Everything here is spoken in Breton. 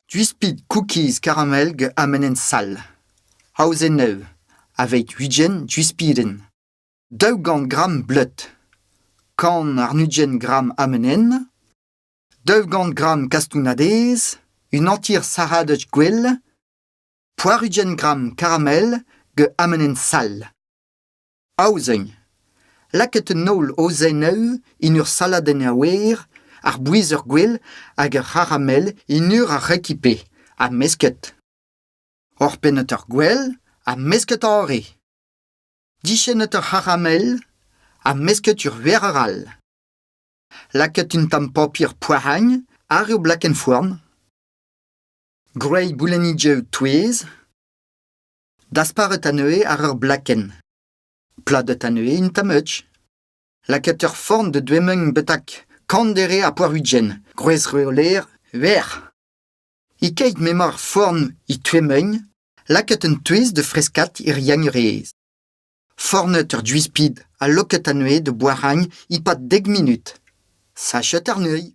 Duispid cookies caramel ge amenen sal. Hausen neu, avec 8 duispiden. 200 gram blut. Kan arnugen gram amenen. 200 gram castounadez. Une entière saradej gwell. Poirugen gram caramel ge amenen sal. Hausen. Laket un nol ozen neu in ur saladen awer, ar bouizer gwell hag ur caramel in ur a rekipe, a mesket. Or penet ur gwell, a mesket a ore. Dichenet ur caramel, a mesket ur vereral. Laket un tamm papir poaragn, ar ur blaken foarn. Grey boulenidjeu touez. Dasparet aneue ar ur blaken. Pladet aneue in tammetch. Laket ur forn de dwemeng betak kandere a poarugen, gwez reoler, ver. Ikeit memor forn I twemeng, laket un touez de freskat ir yagnerez. Fornet ur duispid a loket aneue de boaragn I pat 10 minut. Sachet ar neuil.